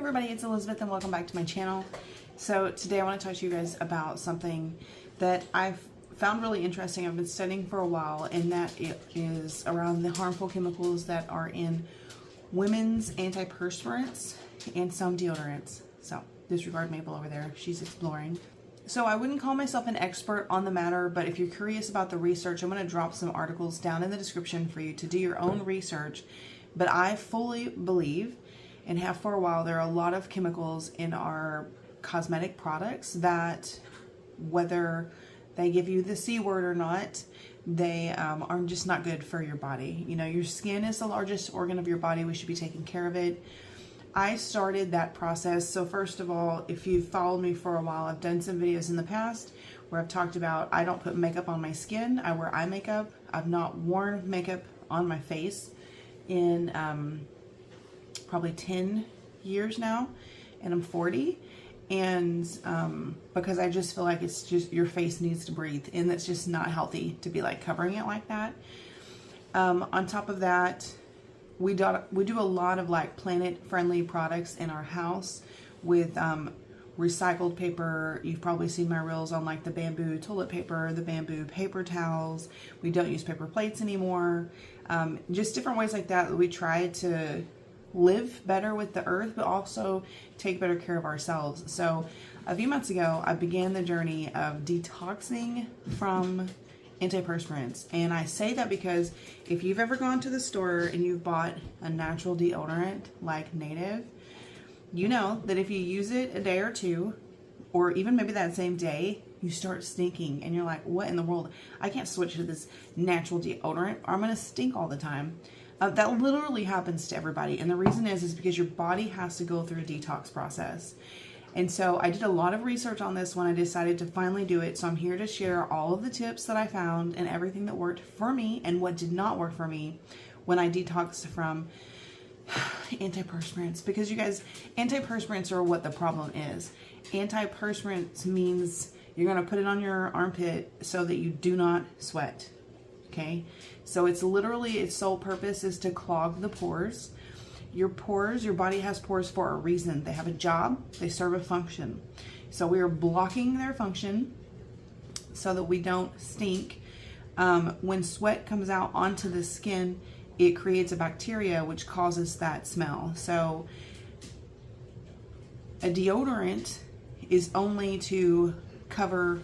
everybody, it's Elizabeth and welcome back to my channel. So today I want to talk to you guys about something that I've found really interesting. I've been studying for a while, and that it is around the harmful chemicals that are in women's antiperspirants and some deodorants. So disregard Maple over there, she's exploring. So I wouldn't call myself an expert on the matter, but if you're curious about the research, I'm going to drop some articles down in the description for you to do your own research. But I fully believe, and have for a while, there are a lot of chemicals in our cosmetic products that, whether they give you the C word or not, they are just not good for your body. You know, your skin is the largest organ of your body. We should be taking care of it. I started that process. So first of all, if you've followed me for a while, I've done some videos in the past where I've talked about I don't put makeup on my skin. I wear eye makeup. I've not worn makeup on my face in probably 10 years now, and I'm 40. And because I just feel like it's just, your face needs to breathe, and that's just not healthy to be like covering it like that. On top of that, we do a lot of like planet-friendly products in our house with recycled paper. You've probably seen my reels on like the bamboo toilet paper, the bamboo paper towels. We don't use paper plates anymore. Just different ways like that we try to live better with the earth, but also take better care of ourselves. So a few months ago, I began the journey of detoxing from antiperspirants. And I say that because if you've ever gone to the store and you've bought a natural deodorant like Native, you know that if you use it a day or two, or even maybe that same day, you start stinking and you're like, what in the world? I can't switch to this natural deodorant or I'm gonna stink all the time. That literally happens to everybody. And the reason is because your body has to go through a detox process. And so I did a lot of research on this when I decided to finally do it. So I'm here to share all of the tips that I found and everything that worked for me and what did not work for me when I detoxed from antiperspirants. Because you guys, antiperspirants are what the problem is. Antiperspirants means you're going to put it on your armpit so that you do not sweat. Okay, so it's literally, its sole purpose is to clog the pores. Your pores, your body has pores for a reason. They have a job, they serve a function. So we are blocking their function so that we don't stink. When sweat comes out onto the skin, it creates a bacteria which causes that smell. So a deodorant is only to cover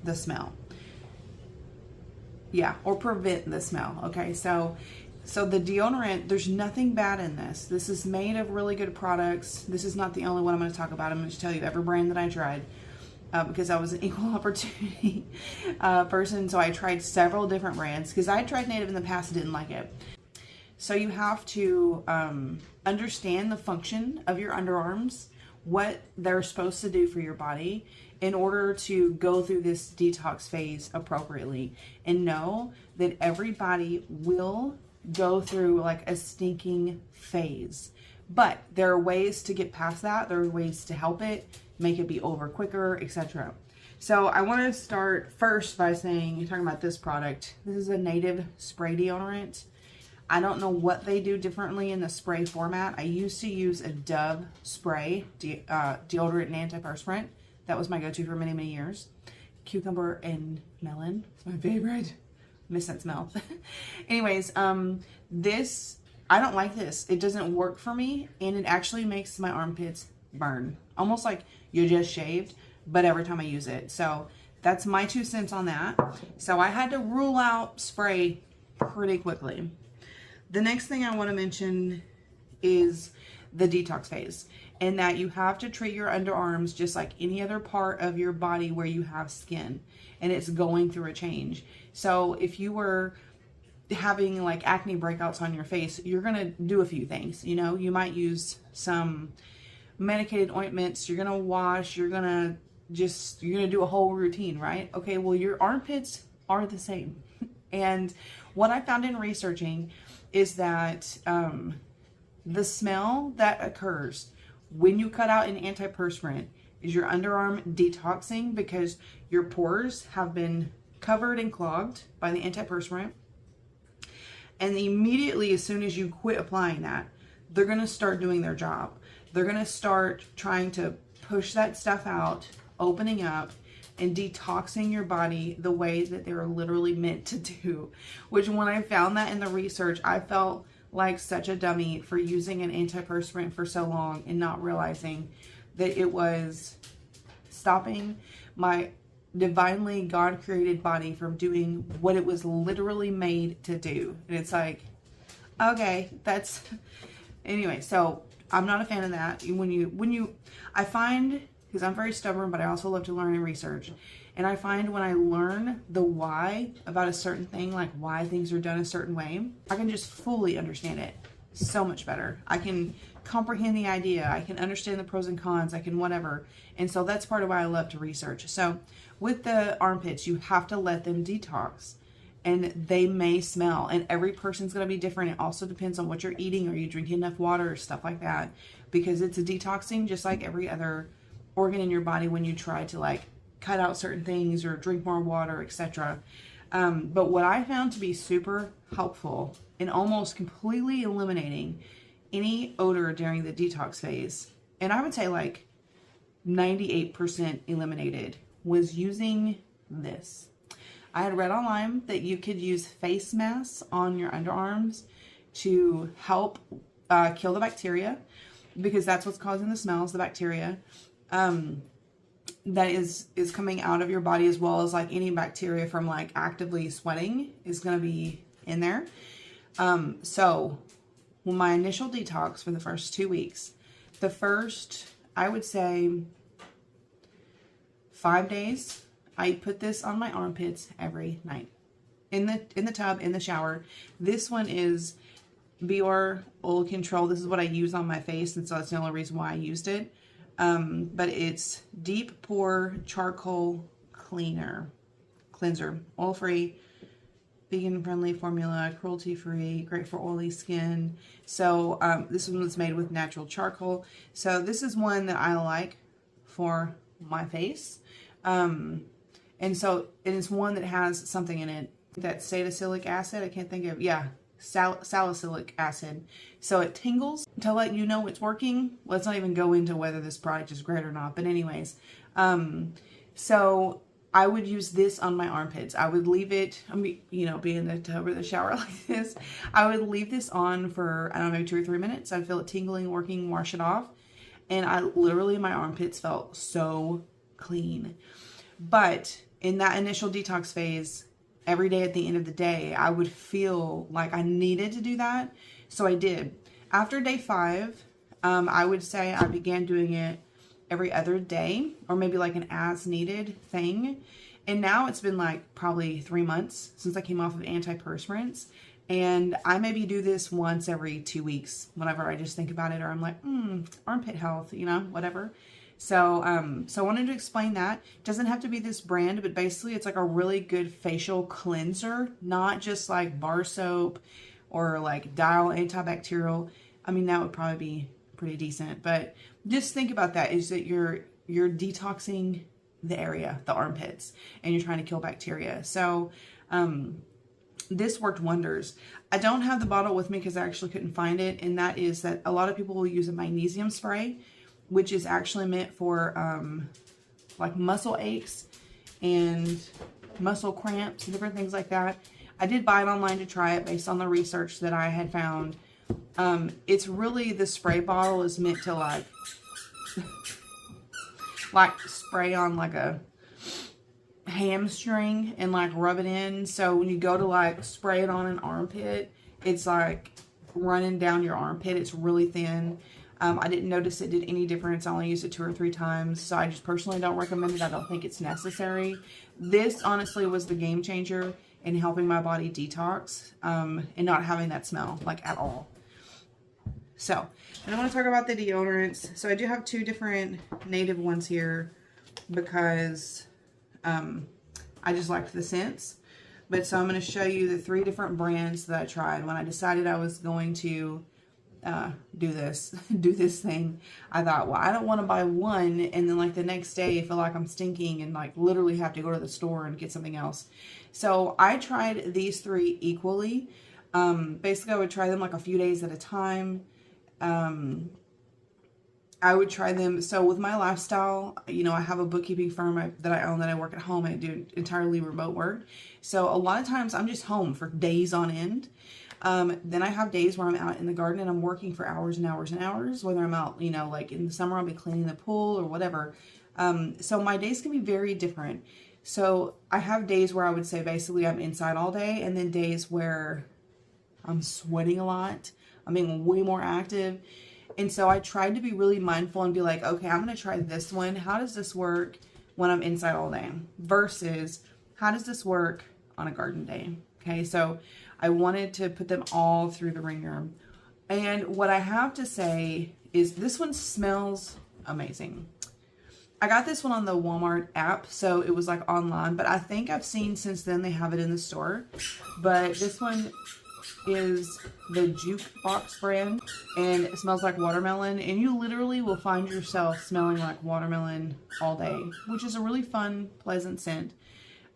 the smell. Yeah, or prevent the smell. Okay, so the deodorant, there's nothing bad in this. This is made of really good products. This is not the only one I'm going to talk about. I'm going to tell you every brand that I tried because I was an equal opportunity person. So I tried several different brands because I tried Native in the past and didn't like it. So you have to understand the function of your underarms, what they're supposed to do for your body in order to go through this detox phase appropriately, and know that everybody will go through like a stinking phase. But there are ways to get past that. There are ways to help it, make it be over quicker, etc. So I want to start first by saying, you're talking about this product. This is a Native spray deodorant. I don't know what they do differently in the spray format. I used to use a Dove spray deodorant and antiperspirant. That was my go-to for many, many years. Cucumber and melon. It's my favorite. Miss that smell. Anyways, this, I don't like this. It doesn't work for me, and it actually makes my armpits burn. Almost like you just shaved, but every time I use it. So that's my 2 cents on that. So I had to rule out spray pretty quickly. The next thing I want to mention is the detox phase, and that you have to treat your underarms just like any other part of your body where you have skin and it's going through a change. So if you were having like acne breakouts on your face, you're going to do a few things. You know, you might use some medicated ointments, you're going to wash, you're going to do a whole routine, right? Okay, well, your armpits are the same. And what I found in researching is that the smell that occurs when you cut out an antiperspirant is your underarm detoxing, because your pores have been covered and clogged by the antiperspirant. And immediately, as soon as you quit applying that, they're going to start doing their job. they're going to start trying to push that stuff out, opening up, and detoxing your body the way that they were literally meant to do. Which when I found that in the research, I felt like such a dummy for using an antiperspirant for so long and not realizing that it was stopping my divinely God-created body from doing what it was literally made to do. And it's like, okay, that's... Anyway, so I'm not a fan of that. I find, because I'm very stubborn, but I also love to learn and research. And I find when I learn the why about a certain thing, like why things are done a certain way, I can just fully understand it so much better. I can comprehend the idea. I can understand the pros and cons. I can whatever. And so that's part of why I love to research. So with the armpits, you have to let them detox. And they may smell, and every person's going to be different. It also depends on what you're eating. Are you drinking enough water, stuff like that, because it's a detoxing just like every other organ in your body when you try to like cut out certain things or drink more water, etc. But what I found to be super helpful in almost completely eliminating any odor during the detox phase, and I would say like 98% eliminated, was using this. I had read online that you could use face masks on your underarms to help kill the bacteria, because that's what's causing the smells, the bacteria that is coming out of your body, as well as like any bacteria from like actively sweating is going to be in there. So well, my initial detox for the first 2 weeks, the first, I would say 5 days, I put this on my armpits every night. In the tub, in the shower. This one is Bior Oil Control. This is what I use on my face, and so that's the only reason why I used it. But it's deep pore charcoal cleanser, oil-free, vegan-friendly formula, cruelty-free, great for oily skin. So this one was made with natural charcoal. So this is one that I like for my face. And so it's one that has something in it, that salicylic acid, I can't think of, yeah, salicylic acid. So it tingles. To let you know it's working, let's not even go into whether this product is great or not, but anyways, so I would use this on my armpits. I would leave it, you know, be in the tub or the shower like this. I would leave this on for, I don't know, 2 or 3 minutes. I'd feel it tingling, working, wash it off. And I literally, my armpits felt so clean. But in that initial detox phase, every day at the end of the day, I would feel like I needed to do that. So I did. After day 5, I would say I began doing it every other day, or maybe like an as needed thing. And now it's been like probably 3 months since I came off of antiperspirants. And I maybe do this once every 2 weeks whenever I just think about it, or I'm like, armpit health, you know, whatever. So, so I wanted to explain that. It doesn't have to be this brand, but basically it's like a really good facial cleanser, not just like bar soap or like Dial antibacterial. I mean, that would probably be pretty decent, but just think about that, is that you're detoxing the area, the armpits, and you're trying to kill bacteria. So, this worked wonders. I don't have the bottle with me because I actually couldn't find it, and that is that a lot of people will use a magnesium spray, which is actually meant for like muscle aches and muscle cramps and different things like that. I did buy it online to try it based on the research that I had found. It's really, the spray bottle is meant to like spray on like a hamstring and like rub it in. So when you go to like spray it on an armpit, it's like running down your armpit. It's really thin. I didn't notice it did any difference. I only used it 2 or 3 times. So I just personally don't recommend it. I don't think it's necessary. This honestly was the game changer in helping my body detox and not having that smell like at all. So I want to talk about the deodorants. So I do have 2 different native ones here because I just liked the scents. But so I'm going to show you the 3 different brands that I tried when I decided I was going to do this thing. I thought, well, I don't want to buy one and then like the next day I feel like I'm stinking and like literally have to go to the store and get something else. So I tried these 3 equally. Basically I would try them like a few days at a time. I would try them. So with my lifestyle, you know, I have a bookkeeping firm that I own, that I work at home, and I do entirely remote work. So a lot of times I'm just home for days on end. Then I have days where I'm out in the garden and I'm working for hours and hours and hours, whether I'm out, you know, like in the summer, I'll be cleaning the pool or whatever. So my days can be very different. So I have days where I would say basically I'm inside all day, and then days where I'm sweating a lot. I'm being way more active. And so I tried to be really mindful and be like, okay, I'm going to try this one. How does this work when I'm inside all day versus how does this work on a garden day? Okay, so I wanted to put them all through the ringer. And what I have to say is this one smells amazing. I got this one on the Walmart app, so it was like online, but I think I've seen since then they have it in the store. But this one is the Jukebox brand, and it smells like watermelon, and you literally will find yourself smelling like watermelon all day, which is a really fun, pleasant scent.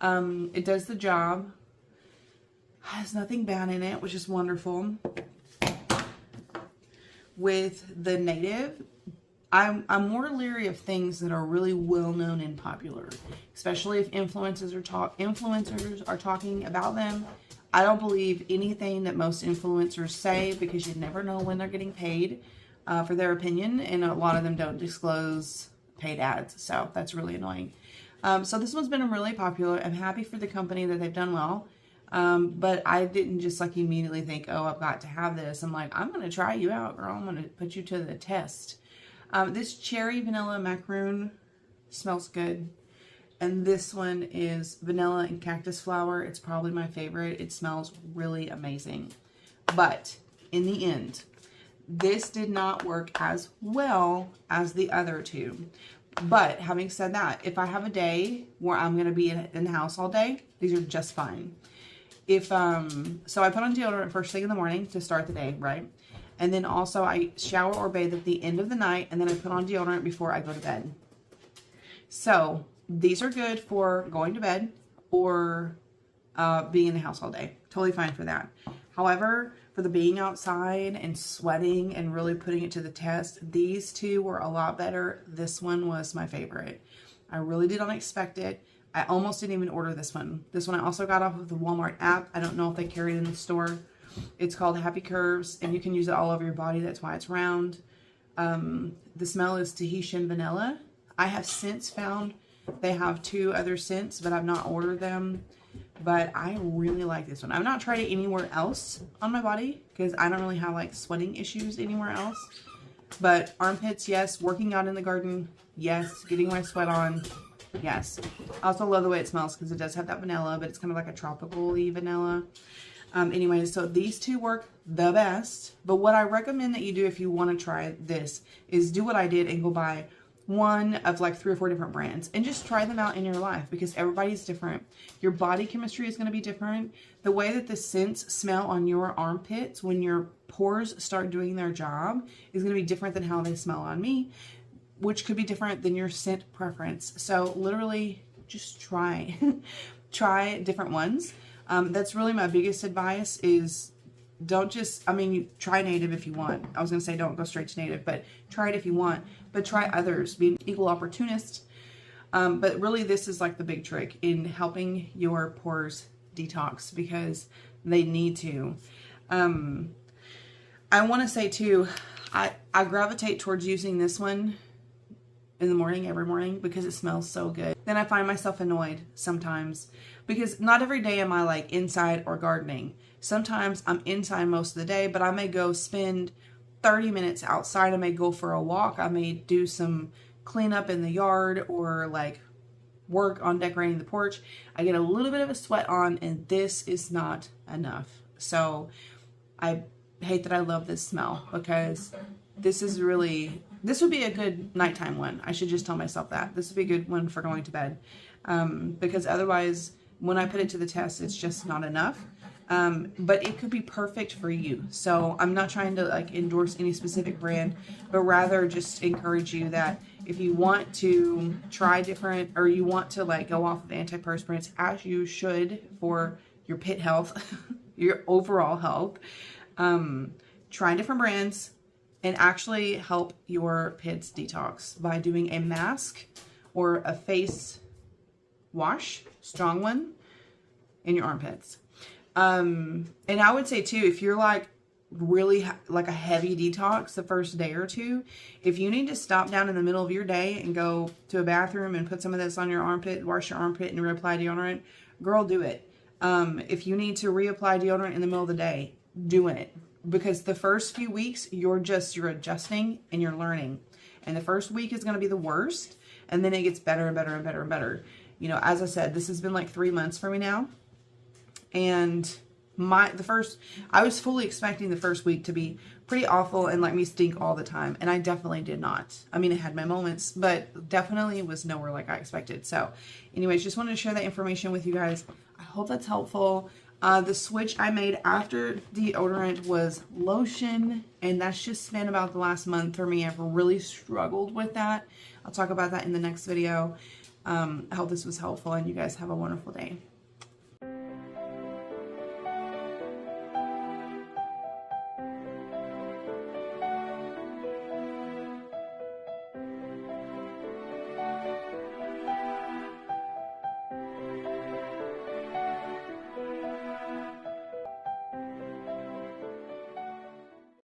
It does the job. Has nothing bad in it, which is wonderful. With the Native, I'm more leery of things that are really well known and popular, especially if influencers are talking about them. I don't believe anything that most influencers say, because you never know when they're getting paid for their opinion, and a lot of them don't disclose paid ads, so that's really annoying. So this one's been really popular. I'm happy for the company that they've done well, but I didn't just like immediately think, oh, I've got to have this. I'm like, I'm going to try you out, girl. I'm going to put you to the test. This cherry vanilla macaroon smells good. And this one is vanilla and cactus flower. It's probably my favorite. It smells really amazing. But in the end, this did not work as well as the other two. But having said that, if I have a day where I'm going to be in the house all day, these are just fine. If so I put on deodorant first thing in the morning to start the day, right? And then also I shower or bathe at the end of the night, and then I put on deodorant before I go to bed. So these are good for going to bed or being in the house all day. Totally fine for that. However, for the being outside and sweating and really putting it to the test, these two were a lot better. This one was my favorite. I really did not expect it. I almost didn't even order this one. This one I also got off of the Walmart app. I don't know if they carry it in the store. It's called Happy Curves, and you can use it all over your body. That's why it's round. The smell is Tahitian vanilla. I have since found they have two other scents, but I've not ordered them. But I really like this one. I've not tried it anywhere else on my body because I don't really have like sweating issues anywhere else. But armpits, yes. Working out in the garden, yes. Getting my sweat on, yes. I also love the way it smells because it does have that vanilla, but it's kind of like a tropical-y vanilla. Anyway, so these two work the best. But what I recommend that you do if you want to try this is do what I did and go buy one of like 3 or 4 different brands and just try them out in your life, because everybody's different. Your body chemistry is going to be different. The way that the scents smell on your armpits when your pores start doing their job is going to be different than how they smell on me, which could be different than your scent preference. So literally just try try different ones. That's really my biggest advice is don't just, I mean, try Native if you want. I was going to say don't go straight to Native, but try it if you want. But try others. Be an equal opportunist. But really this is like the big trick in helping your pores detox, because they need to. I want to say too, I gravitate towards using this one in the morning, every morning, because it smells so good. Then I find myself annoyed sometimes because not every day am I like inside or gardening. Sometimes I'm inside most of the day, but I may go spend 30 minutes outside. I may go for a walk. I may do some cleanup in the yard or like work on decorating the porch. I get a little bit of a sweat on, and this is not enough. So I hate that I love this smell, because this is really, this would be a good nighttime one. I should just tell myself that. This would be a good one for going to bed. Because otherwise, when I put it to the test, it's just not enough. But it could be perfect for you. So I'm not trying to like endorse any specific brand, but rather just encourage you that if you want to try different, or you want to like go off of antiperspirants, as you should for your pit health, your overall health, try different brands and actually help your pits detox by doing a mask or a face wash, strong one, in your armpits. And I would say too, if you're like really like a heavy detox the first day or two, if you need to stop down in the middle of your day and go to a bathroom and put some of this on your armpit, wash your armpit and reapply deodorant, girl, do it. If you need to reapply deodorant in the middle of the day, do it. Because the first few weeks, you're adjusting and you're learning. And the first week is going to be the worst. And then it gets better and better and better and better. You know, as I said, this has been like 3 months for me now. And I was fully expecting the first week to be pretty awful and let me stink all the time. And I definitely did not. I mean, it had my moments, but definitely was nowhere like I expected. So anyways, just wanted to share that information with you guys. I hope that's helpful. The switch I made after deodorant was lotion, and that's just been about the last month for me. I've really struggled with that. I'll talk about that in the next video. I hope this was helpful, and you guys have a wonderful day.